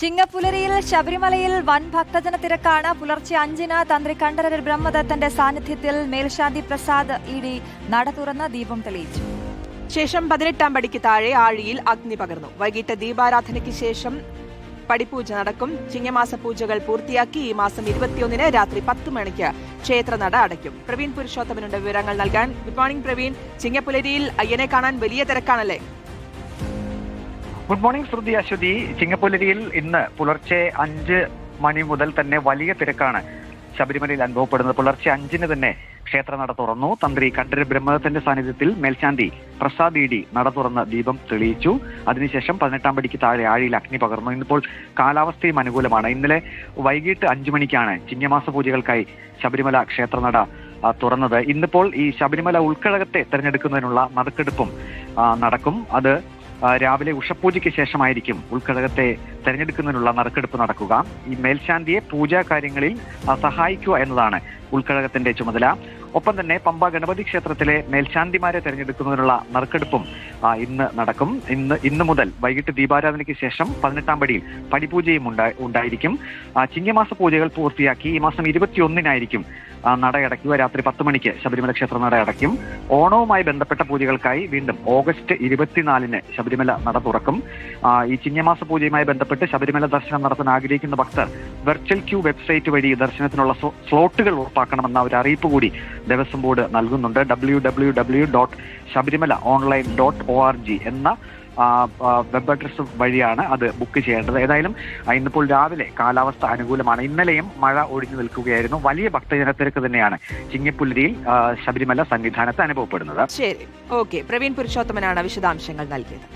ചിങ്ങപ്പുലരിയിൽ ശബരിമലയിൽ വൻ ഭക്തജന തിരക്കാണ്. പുലർച്ചെ 5-ന് തന്ത്രി കണ്ഠരര് ബ്രഹ്മദത്തന്റെ സാന്നിധ്യത്തിൽ മേൽശാന്തി പ്രസാദ് ഇഡി നട തുറന്ന് ദീപം തെളിയിച്ചു. ശേഷം 18-ാം പടിക്ക് താഴെ ആഴിയിൽ അഗ്നി പകർന്നു. വൈകിട്ട് ദീപാരാധനയ്ക്ക് ശേഷം പടിപൂജ നടക്കും. ചിങ്ങമാസ പൂജകൾ പൂർത്തിയാക്കി ഈ മാസം 21-ന് രാത്രി 10 മണിക്ക് ക്ഷേത്രനട അടയ്ക്കും. പ്രവീൺ പുരുഷോത്തമനുണ്ട് വിവരങ്ങൾ നൽകാൻ. Good morning Praveen. ചിങ്ങപ്പുലരിയിൽ അയ്യനെ കാണാൻ വലിയ തിരക്കാണല്ലേ? Good morning Shruti Ashwathi. ചിങ്ങപ്പുലരിയിൽ ഇന്ന് പുലർച്ചെ 5 മണി മുതൽ തന്നെ വലിയ തിരക്കാണ് ശബരിമലയിൽ അനുഭവപ്പെടുന്നത്. പുലർച്ചെ 5-ന് തന്നെ ക്ഷേത്രനട തുറന്നു. തന്ത്രി കണ്ഠരര് ബ്രഹ്മദത്തന്റെ സാന്നിധ്യത്തിൽ മേൽശാന്തി പ്രസാദ് ഇഡി നട തുറന്ന് ദീപം തെളിയിച്ചു. അതിനുശേഷം 18-ാം പടിക്ക് താഴെ ആഴിയിൽ അഗ്നി പകർന്നു. ഇന്നിപ്പോൾ കാലാവസ്ഥയും അനുകൂലമാണ്. ഇന്നലെ വൈകിട്ട് 5 മണിക്കാണ് ചിങ്ങമാസ പൂജകൾക്കായി ശബരിമല ക്ഷേത്രനട തുറന്നത്. ഇന്നിപ്പോൾ ഈ ശബരിമല ഉൾക്കഴകത്തെ തെരഞ്ഞെടുക്കുന്നതിനുള്ള നറുക്കെടുപ്പും നടക്കും. അത് രാവിലെ ഉഷപൂജയ്ക്ക് ശേഷമായിരിക്കും ഉൾക്കഴകത്തെ തെരഞ്ഞെടുക്കുന്നതിനുള്ള നറുക്കെടുപ്പ് നടക്കുക. ഈ മേൽശാന്തിയെ പൂജാ കാര്യങ്ങളിൽ സഹായിക്കുക എന്നതാണ് ഉൾക്കഴകത്തിന്റെ ചുമതല. ഒപ്പം തന്നെ പമ്പ ഗണപതി ക്ഷേത്രത്തിലെ മേൽശാന്തിമാരെ തെരഞ്ഞെടുക്കുന്നതിനുള്ള നറുക്കെടുപ്പും ഇന്ന് നടക്കും. ഇന്ന് മുതൽ വൈകിട്ട് ദീപാരാധനയ്ക്ക് ശേഷം 18-ാം പടിയിൽ പടിപൂജയും ഉണ്ടായിരിക്കും. ചിങ്ങമാസ പൂജകൾ പൂർത്തിയാക്കി ഈ മാസം 21-നായിരിക്കും നടയടയ്ക്കുക. രാത്രി 10 മണിക്ക് ശബരിമല ക്ഷേത്ര നട അടയ്ക്കും. ഓണവുമായി ബന്ധപ്പെട്ട പൂജകൾക്കായി വീണ്ടും ഓഗസ്റ്റ് 24-ന് ശബരിമല നട തുറക്കും. ഈ ചിങ്ങമാസ പൂജയുമായി ബന്ധപ്പെട്ട് ശബരിമല ദർശനം നടത്താൻ ആഗ്രഹിക്കുന്ന ഭക്തർ വെർച്വൽ ക്യൂ വെബ്സൈറ്റ് വഴി ദർശനത്തിനുള്ള സ്ലോട്ടുകൾ ഉറപ്പാക്കണമെന്ന ഒരു അറിയിപ്പ് കൂടി ദേവസ്വം ബോർഡ് നൽകുന്നുണ്ട്. www.sabrimalaonline.org എന്ന വെബ് അഡ്രസ് വഴിയാണ് അത് ബുക്ക് ചെയ്യേണ്ടത്. ഏതായാലും ഇന്നിപ്പോൾ രാവിലെ കാലാവസ്ഥ അനുകൂലമാണ്. ഇന്നലെയും മഴ ഒഴിഞ്ഞു നിൽക്കുകയായിരുന്നു. വലിയ ഭക്തജനത്തിരക്ക് തന്നെയാണ് ചിങ്ങപ്പുലരിയിൽ ശബരിമല സന്നിധാനത്ത് അനുഭവപ്പെടുന്നത്. ശരി, ഓക്കെ. പ്രവീൺ പുരുഷോത്തമനാണ് വിശദാംശങ്ങൾ നൽകിയത്.